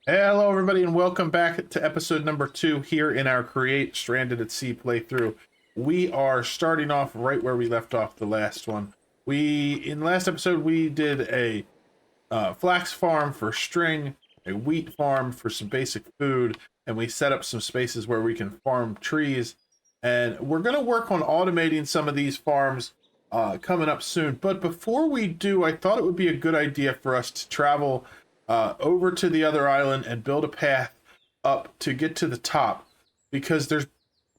Hello, everybody, and welcome back to episode number 2 here in our Create Stranded at Sea playthrough. We are starting off right where we left off the last one. In the last episode, we did a flax farm for string, a wheat farm for some basic food, and we set up some spaces where we can farm trees. And we're going to work on automating some of these farms coming up soon. But before we do, I thought it would be a good idea for us to travel over to the other island and build a path up to get to the top, because there's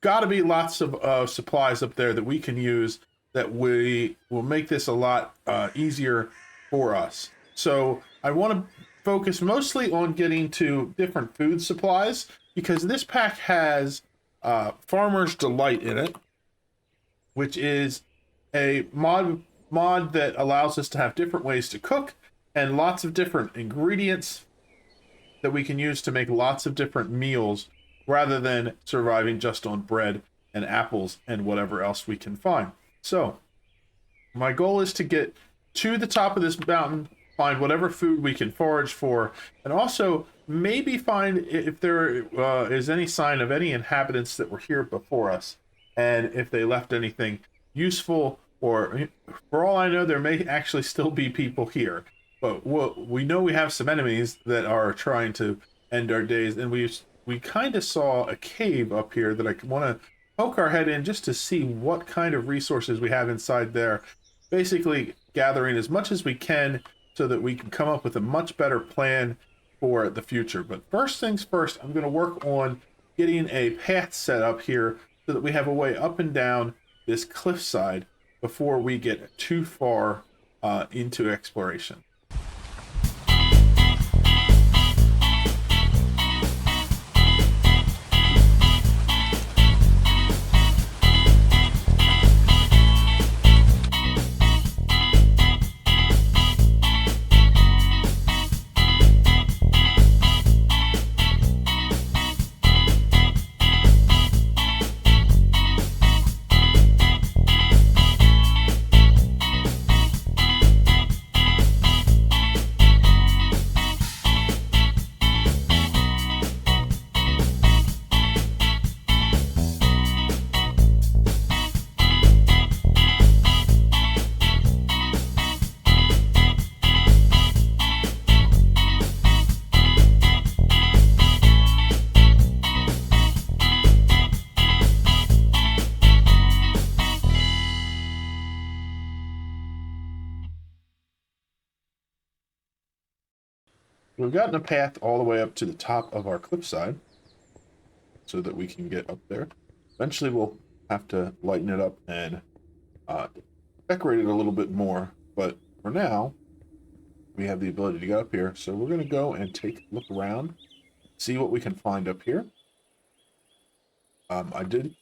got to be lots of supplies up there that we can use that we will make this a lot easier for us. So I want to focus mostly on getting to different food supplies, because this pack has Farmer's Delight in it, which is a mod that allows us to have different ways to cook and lots of different ingredients that we can use to make lots of different meals, rather than surviving just on bread and apples and whatever else we can find. So my goal is to get to the top of this mountain, find whatever food we can forage for, and also maybe find if there is any sign of any inhabitants that were here before us, and if they left anything useful, or for all I know, there may actually still be people here. But we know we have some enemies that are trying to end our days, and we kind of saw a cave up here that I want to poke our head in just to see what kind of resources we have inside there. Basically, gathering as much as we can so that we can come up with a much better plan for the future. But first things first, I'm going to work on getting a path set up here so that we have a way up and down this cliffside before we get too far into exploration. We've gotten a path all the way up to the top of our cliffside so that we can get up there. Eventually we'll have to lighten it up and decorate it a little bit more, but for now we have the ability to get up here. So we're going to go and take a look around, see what we can find up here. I did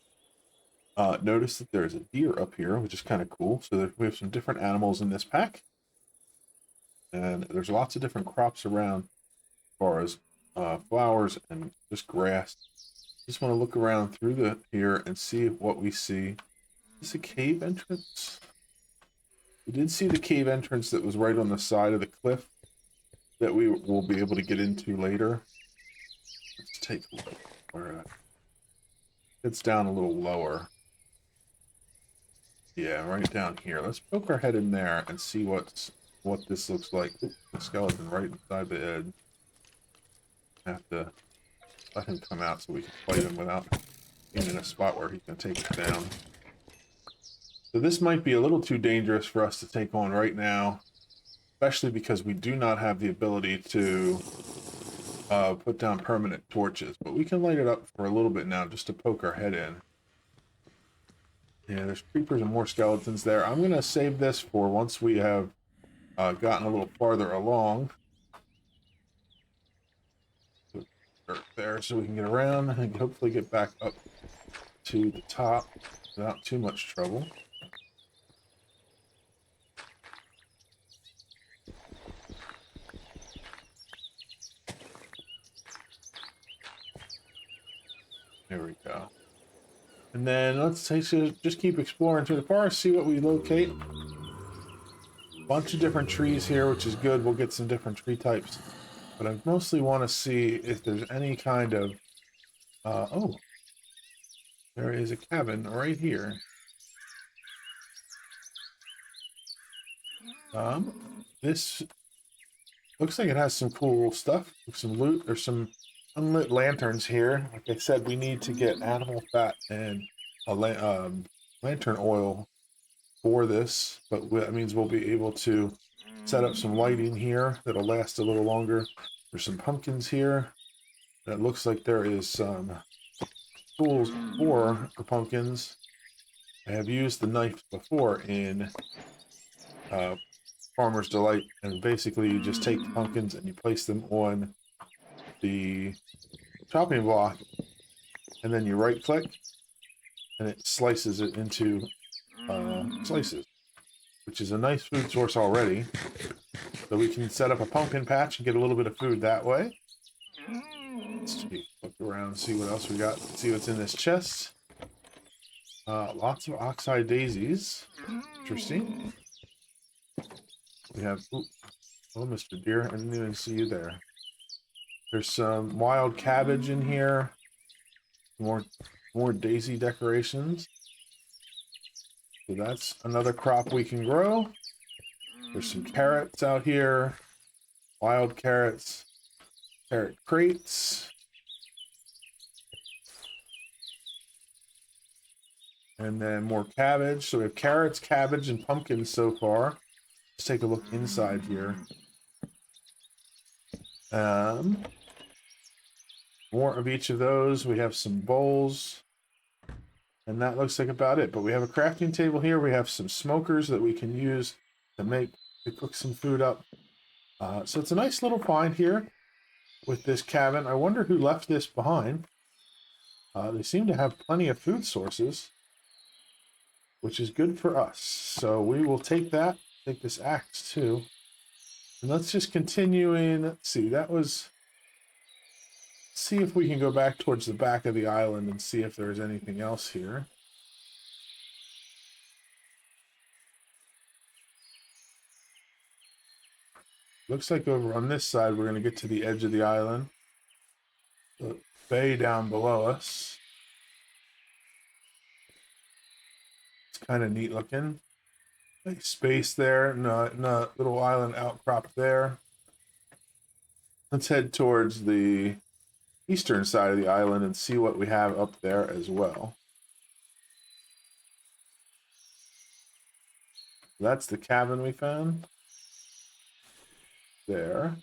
notice that there's a deer up here, which is kind of cool. So we have some different animals in this pack. And there's lots of different crops around as far as flowers and just grass. Just want to look around through here and see what we see. Is this a cave entrance? We did see the cave entrance that was right on the side of the cliff that we will be able to get into later. Let's take a look where it's down a little lower. Yeah, right down here. Let's poke our head in there and see what this looks like. Ooh, the skeleton right inside the edge. Have to let him come out so we can fight him without being in a spot where he can take it down. So this might be a little too dangerous for us to take on right now, especially because we do not have the ability to put down permanent torches. But we can light it up for a little bit now just to poke our head in. Yeah, there's creepers and more skeletons there. I'm going to save this for once we have gotten a little farther along. There, so we can get around and hopefully get back up to the top without too much trouble. There we go. And then let's just keep exploring through the forest, see what we locate. Bunch of different trees here, which is good. We'll get some different tree types but I mostly want to see if there's any kind of oh, there is a cabin right here. This looks like it has some cool stuff, some loot. There's some unlit lanterns here. Like I said, we need to get animal fat and a lantern oil for this, but that means we'll be able to set up some lighting here that'll last a little longer. There's some pumpkins here. And it looks like there is some tools for the pumpkins. I have used the knife before in Farmer's Delight, and basically you just take the pumpkins and you place them on the chopping block, and then you right click and it slices it into slices, which is a nice food source already. So we can set up a pumpkin patch and get a little bit of food that way. Let's see, look around, see what else we got, see what's in this chest. Lots of oxeye daisies. Interesting. We have, oh, Mr. Deer, I didn't even see you there. There's some wild cabbage in here. More daisy decorations. So that's another crop we can grow. There's some carrots out here. Wild carrots. Carrot crates. And then more cabbage. So we have carrots, cabbage, and pumpkins so far. Let's take a look inside here. More of each of those. We have some bowls. And that looks like about it. But we have a crafting table here. We have some smokers that we can use to cook some food up. So it's a nice little find here with this cabin. I wonder who left this behind. They seem to have plenty of food sources, which is good for us. So we will take that, take this axe too. And let's just continue in. Let's see, see if we can go back towards the back of the island and see if there's anything else here. Looks like over on this side, we're going to get to the edge of the island. The bay down below us. It's kind of neat looking. Nice space there, no little island outcrop there. Let's head towards the eastern side of the island and see what we have up there as well. That's the cabin we found. There.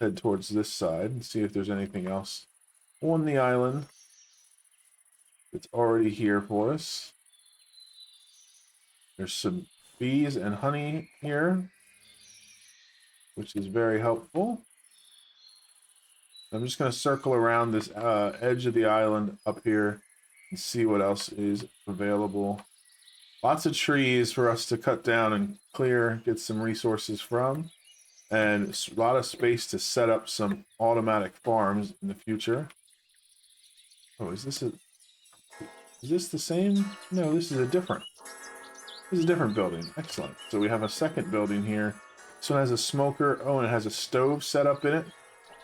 Head towards this side and see if there's anything else on the island that's already here for us. There's some bees and honey here, which is very helpful. I'm just going to circle around this edge of the island up here and see what else is available. Lots of trees for us to cut down and clear, get some resources from. And a lot of space to set up some automatic farms in the future. Oh, is this the same? No, this is a different building. Excellent. So we have a second building here. This one has a smoker. Oh, and it has a stove set up in it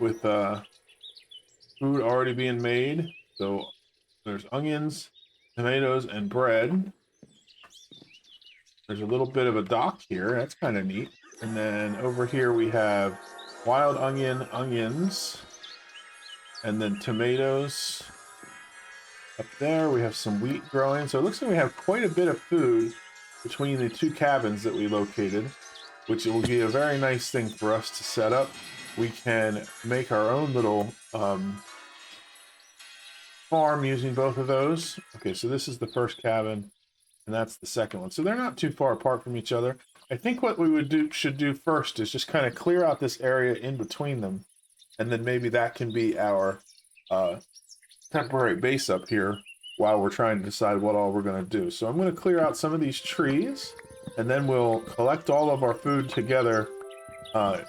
with food already being made. So there's onions, tomatoes, and bread. There's a little bit of a dock here. That's kind of neat. And then over here we have wild onions, and then tomatoes. Up there we have some wheat growing. So it looks like we have quite a bit of food between the two cabins that we located, which will be a very nice thing for us to set up. We can make our own little farm using both of those. Okay, so this is the first cabin, and that's the second one. So they're not too far apart from each other. I think what we should do first is just kind of clear out this area in between them, and then maybe that can be our temporary base up here while we're trying to decide what all we're going to do. So I'm going to clear out some of these trees, and then we'll collect all of our food together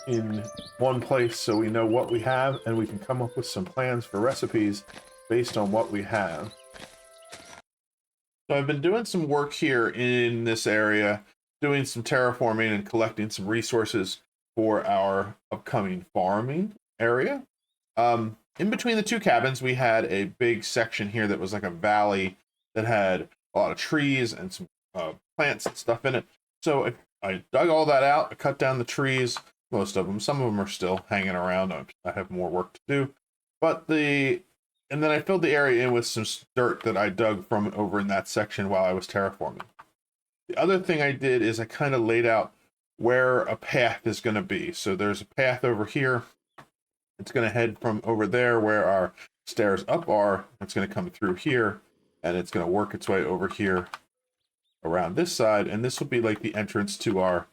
in one place so we know what we have, and we can come up with some plans for recipes based on what we have. So I've been doing some work here in this area, doing some terraforming and collecting some resources for our upcoming farming area. In between the two cabins, we had a big section here that was like a valley that had a lot of trees and some plants and stuff in it. So I dug all that out. I cut down the trees, most of them. Some of them are still hanging around. I have more work to do. And then I filled the area in with some dirt that I dug from over in that section while I was terraforming. The other thing I did is I kind of laid out where a path is going to be. So there's a path over here. It's going to head from over there where our stairs up are. It's going to come through here, and it's going to work its way over here around this side. And this will be like the entrance to our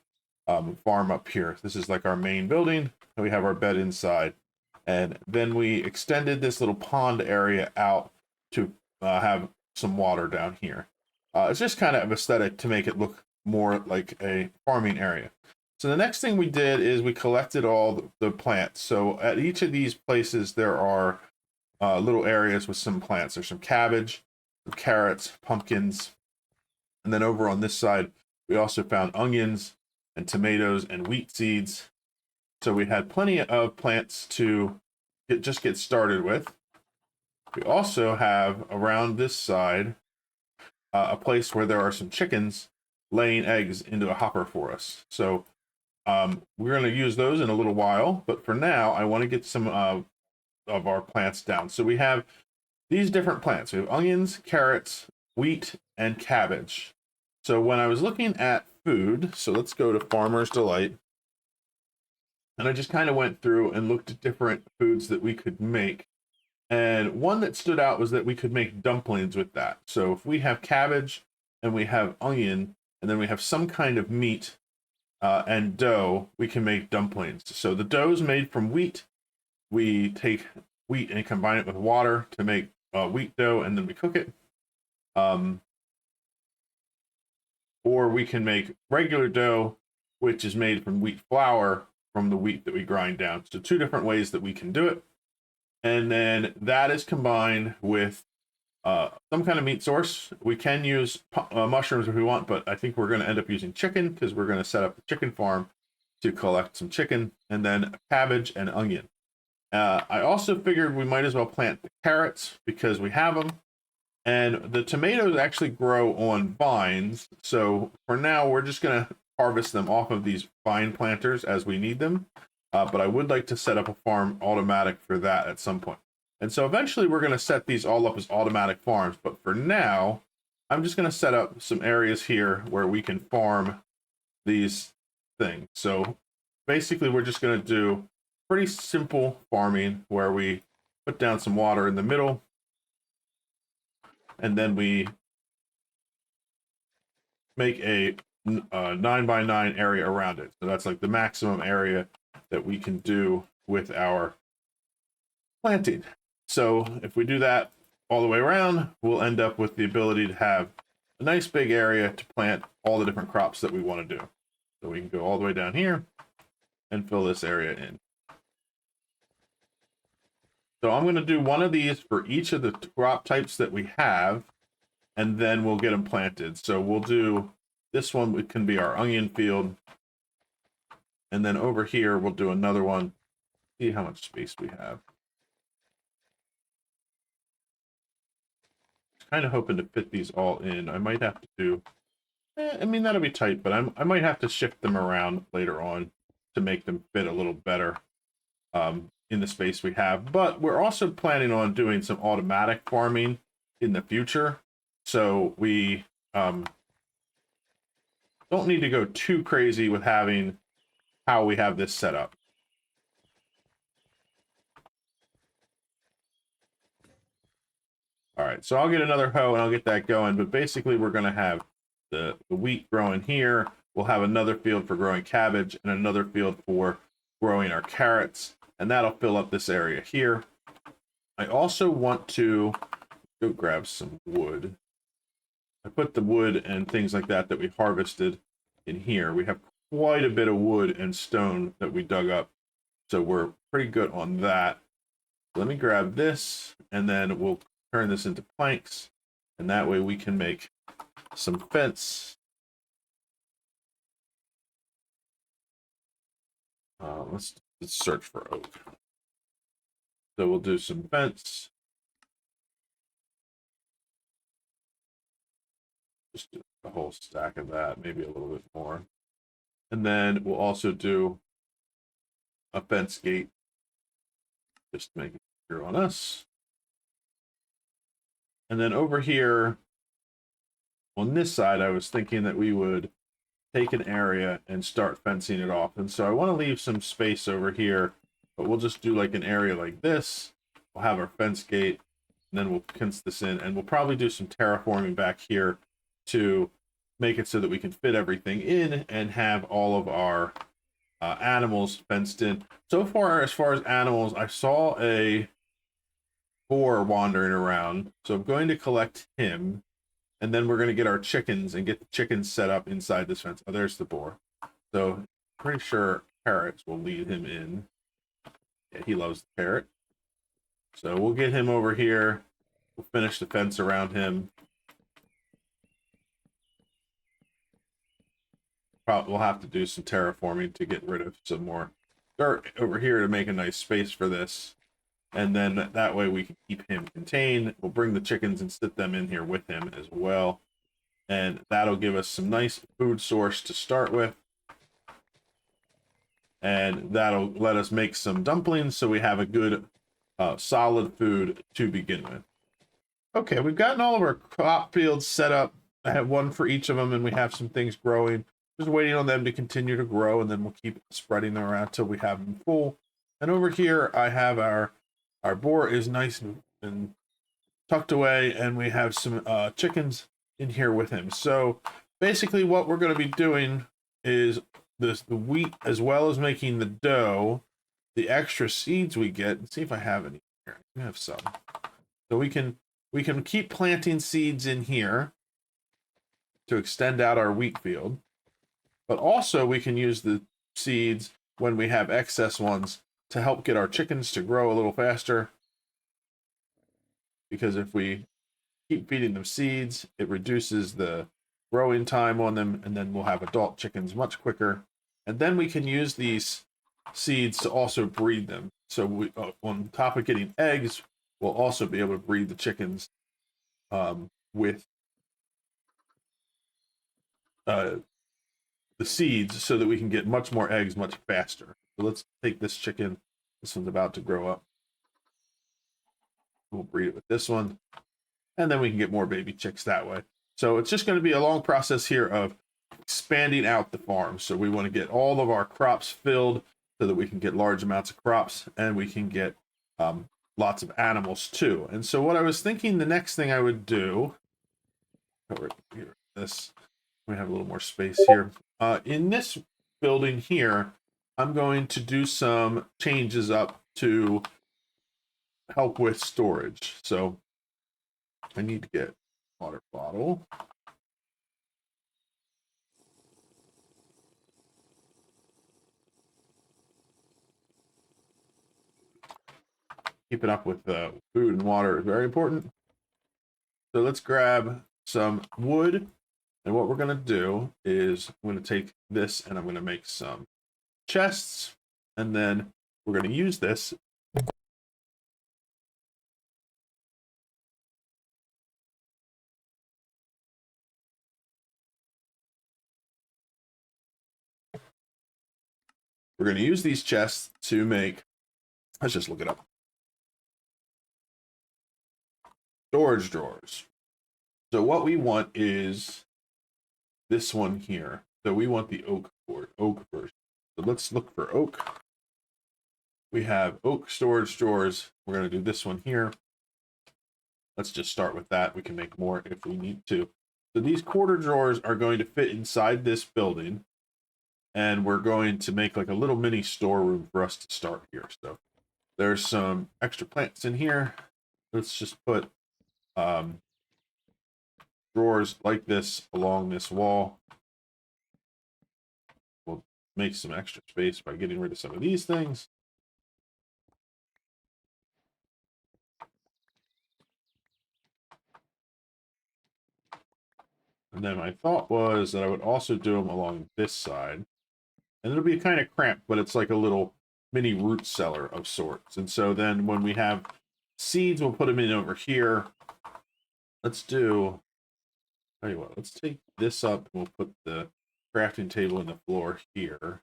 farm up here. This is like our main building. And we have our bed inside. And then we extended this little pond area out to have some water down here. It's just kind of aesthetic to make it look more like a farming area. So the next thing we did is we collected all the plants. So at each of these places, there are little areas with some plants. There's some cabbage, some carrots, pumpkins. And then over on this side, we also found onions and tomatoes and wheat seeds. So we had plenty of plants to just get started with. We also have around this side a place where there are some chickens laying eggs into a hopper for us. So we're going to use those in a little while, but for now, I want to get some of our plants down. So we have these different plants. We have onions, carrots, wheat, and cabbage. So when I was looking at food, so let's go to Farmer's Delight. And I just kind of went through and looked at different foods that we could make. And one that stood out was that we could make dumplings with that. So if we have cabbage and we have onion, and then we have some kind of meat and dough, we can make dumplings. So the dough is made from wheat. We take wheat and combine it with water to make wheat dough, and then we cook it. Or we can make regular dough, which is made from wheat flour from the wheat that we grind down. So two different ways that we can do it. And then that is combined with some kind of meat source. We can use mushrooms if we want, but I think we're going to end up using chicken because we're going to set up a chicken farm to collect some chicken, and then cabbage and onion. I also figured we might as well plant the carrots because we have them. And the tomatoes actually grow on vines. So for now, we're just going to harvest them off of these vine planters as we need them. But I would like to set up a farm automatic for that at some point. And so eventually we're going to set these all up as automatic farms. But for now, I'm just going to set up some areas here where we can farm these things. So basically, we're just going to do pretty simple farming where we put down some water in the middle. And then we make a 9x9 area around it. So that's like the maximum area that we can do with our planting. So if we do that all the way around, we'll end up with the ability to have a nice big area to plant all the different crops that we want to do. So we can go all the way down here and fill this area in. So I'm going to do one of these for each of the crop types that we have, and then we'll get them planted. So we'll do this one, it can be our onion field. And then over here, we'll do another one. See how much space we have. Kind of hoping to fit these all in. I might have to do, I mean, that'll be tight, but I might have to shift them around later on to make them fit a little better in the space we have. But we're also planning on doing some automatic farming in the future. So we don't need to go too crazy with having how we have this set up. All right, so I'll get another hoe and I'll get that going. But basically, we're going to have the wheat growing here. We'll have another field for growing cabbage and another field for growing our carrots. And that'll fill up this area here. I also want to go grab some wood. I put the wood and things like that we harvested in here. We have quite a bit of wood and stone that we dug up. So we're pretty good on that. Let me grab this, and then we'll turn this into planks. And that way we can make some fence. Let's search for oak. So we'll do some fence. Just do a whole stack of that, maybe a little bit more. And then we'll also do a fence gate, just to make it easier on us. And then over here on this side, I was thinking that we would take an area and start fencing it off. And so I want to leave some space over here, but we'll just do like an area like this. We'll have our fence gate, and then we'll fence this in, and we'll probably do some terraforming back here to make it so that we can fit everything in and have all of our animals fenced in. So far as animals, I saw a boar wandering around, so I'm going to collect him, and then we're going to get our chickens and get the chickens set up inside this fence. Oh, there's the boar. So pretty sure parrots will lead him in. Yeah, he loves the parrot. So we'll get him over here. We'll finish the fence around him. Probably we'll have to do some terraforming to get rid of some more dirt over here to make a nice space for this. And then that way we can keep him contained. We'll bring the chickens and sit them in here with him as well. And that'll give us some nice food source to start with. And that'll let us make some dumplings so we have a good solid food to begin with. Okay, we've gotten all of our crop fields set up. I have one for each of them, and we have some things growing. Just waiting on them to continue to grow, and then we'll keep spreading them around till we have them full. And over here, I have our boar is nice and tucked away, and we have some chickens in here with him. So basically, what we're going to be doing is the wheat, as well as making the dough. The extra seeds we get. Let's see if I have any here. I have some, so we can keep planting seeds in here to extend out our wheat field. But also we can use the seeds when we have excess ones to help get our chickens to grow a little faster. Because if we keep feeding them seeds, it reduces the growing time on them, and then we'll have adult chickens much quicker. And then we can use these seeds to also breed them. So we, on top of getting eggs, we'll also be able to breed the chickens with the seeds, so that we can get much more eggs much faster. So let's take this chicken. This one's about to grow up. We'll breed it with this one, and then we can get more baby chicks that way. So it's just going to be a long process here of expanding out the farm. So we want to get all of our crops filled so that we can get large amounts of crops, and we can get lots of animals too. And so what I was thinking, the next thing I would do, over here, this, we have a little more space here. In this building here, I'm going to do some changes up to help with storage. So I need to get a water bottle. Keeping up with food and water is very important. So let's grab some wood. And what we're going to do is I'm going to take this and I'm going to make some chests. And then we're going to use this. We're going to use these chests to make, let's just look it up, storage drawers. So what we want is this one here. So we want the oak version. So let's look for oak. We have oak storage drawers. We're going to do this one here. Let's just start with that. We can make more if we need to. So these quarter drawers are going to fit inside this building, and we're going to make like a little mini storeroom for us to start here. So there's some extra plants in here. Let's just put drawers like this along this wall. We'll make some extra space by getting rid of some of these things. And then my thought was that I would also do them along this side. And it'll be kind of cramped, but it's like a little mini root cellar of sorts. And so then when we have seeds, we'll put them in over here. Let's do, tell you what, let's take this up. We'll put the crafting table in the floor here.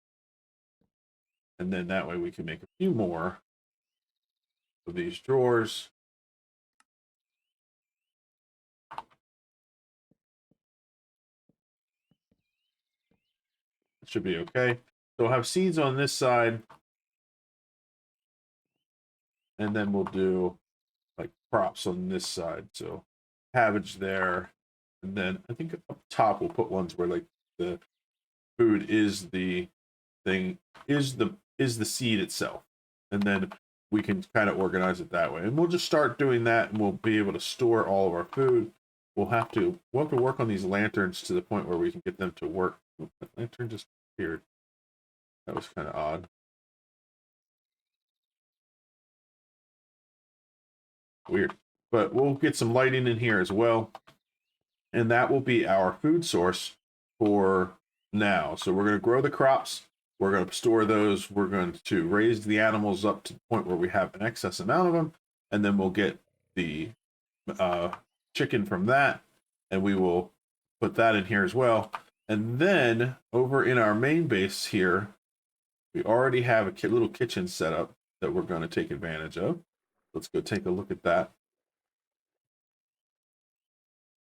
And then that way we can make a few more of these drawers. It should be okay. So we'll have seeds on this side. And then we'll do like crops on this side. So cabbage there. And then I think up top we'll put ones where like the food is the thing, is the seed itself. And then we can kind of organize it that way. And we'll just start doing that, and we'll be able to store all of our food. We'll have to work on these lanterns to the point where we can get them to work. The lantern just appeared. That was kind of odd. Weird. But we'll get some lighting in here as well. And that will be our food source for now. So we're going to grow the crops. We're going to store those. We're going to raise the animals up to the point where we have an excess amount of them. And then we'll get the chicken from that. And we will put that in here as well. And then over in our main base here, we already have a little kitchen set up that we're going to take advantage of. Let's go take a look at that.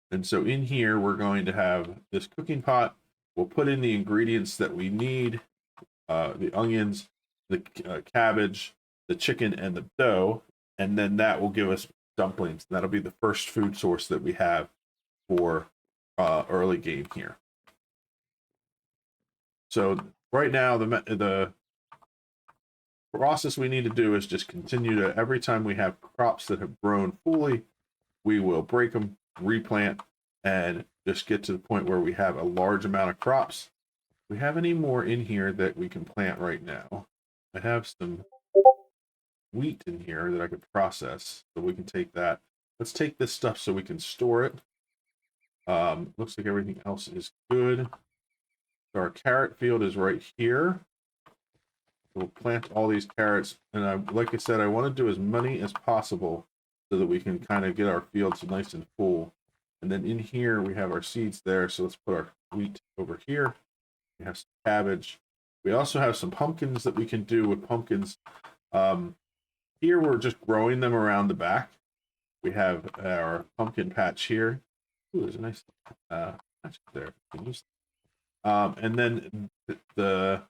And so in here, we're going to have this cooking pot. We'll put in the ingredients that we need, the onions, the cabbage, the chicken, and the dough. And then that will give us dumplings. That'll be the first food source that we have for early game here. So right now, the process we need to do is just continue to, every time we have crops that have grown fully, we will break them, replant, and just get to the point where we have a large amount of crops. Do we have any more in here that we can plant right now? I have some wheat in here that I could process, so we can take that. Let's take this stuff so we can store it. Looks like everything else is good. So our carrot field is right here. We'll plant all these carrots, and like I said, I want to do as many as possible so that we can kind of get our fields nice and full. And then in here we have our seeds there, so let's put our wheat over here. We have some cabbage. We also have some pumpkins that we can do with pumpkins. Here we're just growing them around the back. We have our pumpkin patch here. Ooh, there's a nice patch there. And then the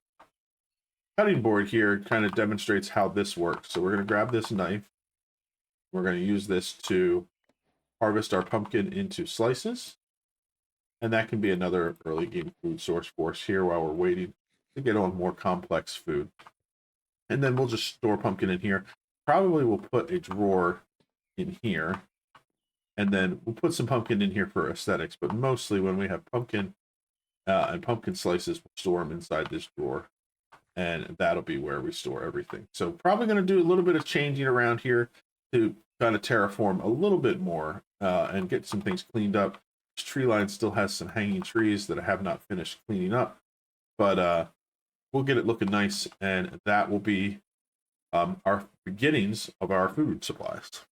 cutting board here kind of demonstrates how this works. So we're going to grab this knife. We're going to use this to harvest our pumpkin into slices. And that can be another early game food source for us here while we're waiting to get on more complex food. And then we'll just store pumpkin in here. Probably we'll put a drawer in here. And then we'll put some pumpkin in here for aesthetics. But mostly when we have pumpkin and pumpkin slices, we'll store them inside this drawer. And that'll be where we store everything. So probably going to do a little bit of changing around here to kind of terraform a little bit more and get some things cleaned up. This tree line still has some hanging trees that I have not finished cleaning up, but we'll get it looking nice, and that will be our beginnings of our food supplies.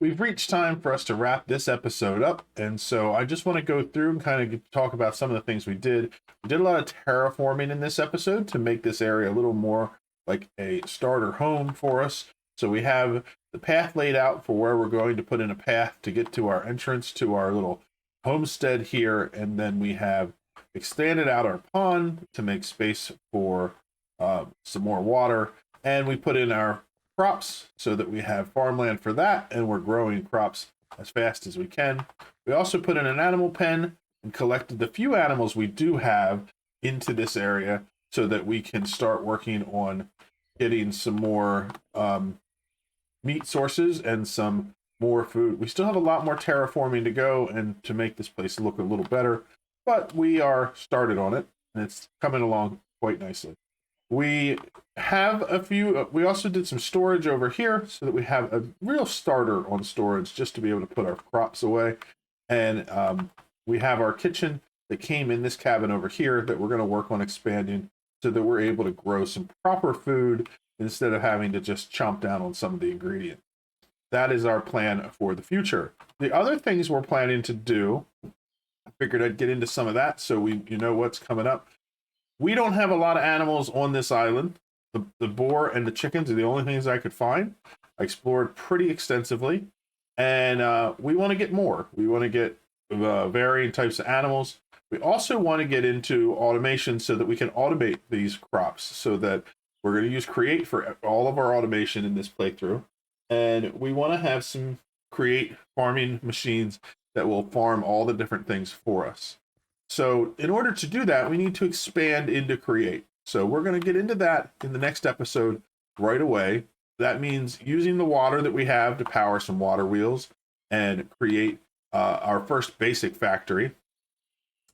We've reached time for us to wrap this episode up, and so I just want to go through and kind of talk about some of the things we did. We did a lot of terraforming in this episode to make this area a little more like a starter home for us. So we have the path laid out for where we're going to put in a path to get to our entrance to our little homestead here, and then we have expanded out our pond to make space for some more water, and we put in our crops so that we have farmland for that, and we're growing crops as fast as we can. We also put in an animal pen and collected the few animals we do have into this area so that we can start working on getting some more meat sources and some more food. We still have a lot more terraforming to go and to make this place look a little better, but we are started on it, and it's coming along quite nicely. We have a few, we also did some storage over here so that we have a real starter on storage just to be able to put our crops away. And we have our kitchen that came in this cabin over here that we're going to work on expanding so that we're able to grow some proper food instead of having to just chomp down on some of the ingredients. That is our plan for the future. The other things we're planning to do, I figured I'd get into some of that so you know what's coming up. We don't have a lot of animals on this island. The boar and the chickens are the only things I could find. I explored pretty extensively, and we want to get more. We want to get varying types of animals. We also want to get into automation so that we can automate these crops, so that we're going to use Create for all of our automation in this playthrough. And we want to have some Create farming machines that will farm all the different things for us. So in order to do that, we need to expand into Create. So we're going to get into that in the next episode right away. That means using the water that we have to power some water wheels and create our first basic factory.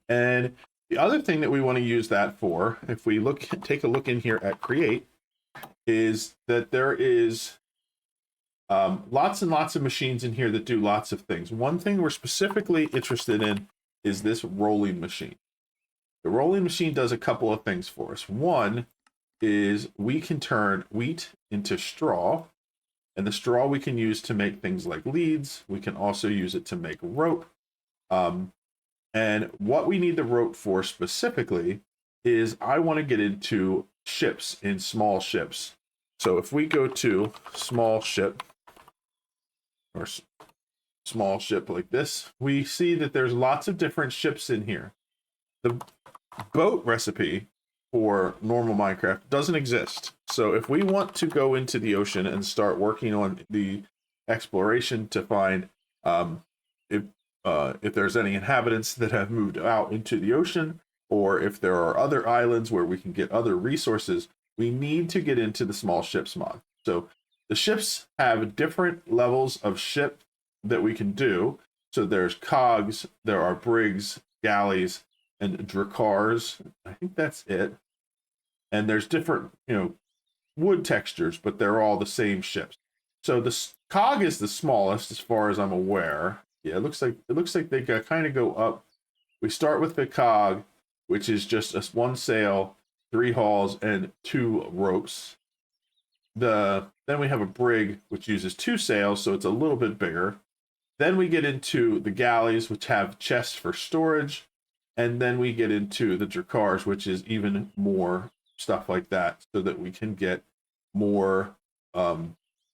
And the other thing that we want to use that for, if we take a look in here at Create, is that there is lots and lots of machines in here that do lots of things. One thing we're specifically interested in is this rolling machine. The rolling machine does a couple of things for us. One is we can turn wheat into straw, and the straw we can use to make things like leads. We can also use it to make rope. And what we need the rope for specifically is I want to get into ships, in small ships. So if we go to small ship, or small ship like this, we see that there's lots of different ships in here. The boat recipe for normal Minecraft doesn't exist. So if we want to go into the ocean and start working on the exploration to find if there's any inhabitants that have moved out into the ocean, or if there are other islands where we can get other resources, we need to get into the small ships mod. So the ships have different levels of ship that we can do. So there's cogs, there are brigs, galleys, and drakars. I think that's it. And there's different, wood textures, but they're all the same ships. So the cog is the smallest as far as I'm aware. Yeah, it looks like they kind of go up. We start with the cog, which is just one sail, 3 hulls, and 2 ropes. Then we have a brig, which uses 2 sails, so it's a little bit bigger. Then we get into the galleys, which have chests for storage. And then we get into the drakars, which is even more stuff like that, so that we can get more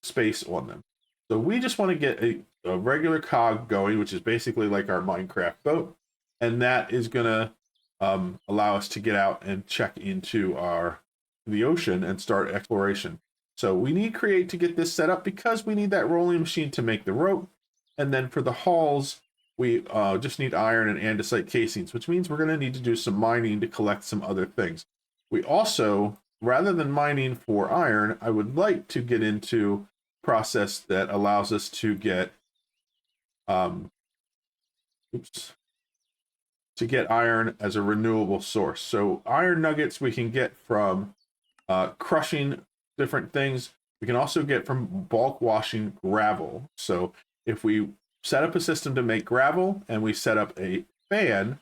space on them. So we just want to get a regular cog going, which is basically like our Minecraft boat. And that is going to allow us to get out and check into the ocean and start exploration. So we need Create to get this set up because we need that rolling machine to make the rope. And then for the hulls, we just need iron and andesite casings, which means we're going to need to do some mining to collect some other things. We also, rather than mining for iron, I would like to get into a process that allows us to get iron as a renewable source. So iron nuggets we can get from crushing different things. We can also get from bulk washing gravel. So if we set up a system to make gravel and we set up a fan,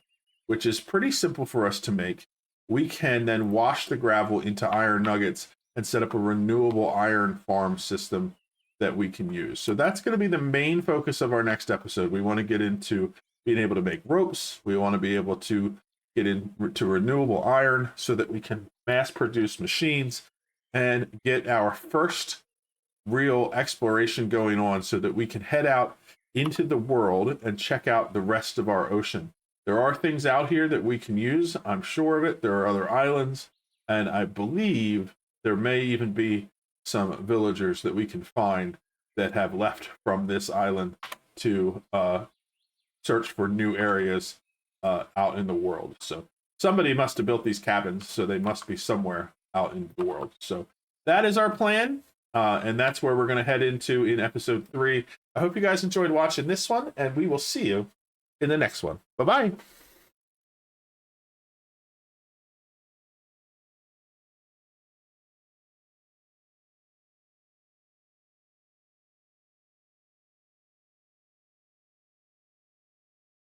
which is pretty simple for us to make, we can then wash the gravel into iron nuggets and set up a renewable iron farm system that we can use. So that's going to be the main focus of our next episode. We want to get into being able to make ropes. We want to be able to get into renewable iron so that we can mass produce machines and get our first real exploration going on so that we can head out into the world and check out the rest of our ocean. There are things out here that we can use. I'm sure of it. There are other islands, and I believe there may even be some villagers that we can find that have left from this island to search for new areas out in the world. So somebody must have built these cabins, so they must be somewhere out in the world. So that is our plan. And that's where we're going to head into in episode 3. I hope you guys enjoyed watching this one, and we will see you in the next one. Bye-bye.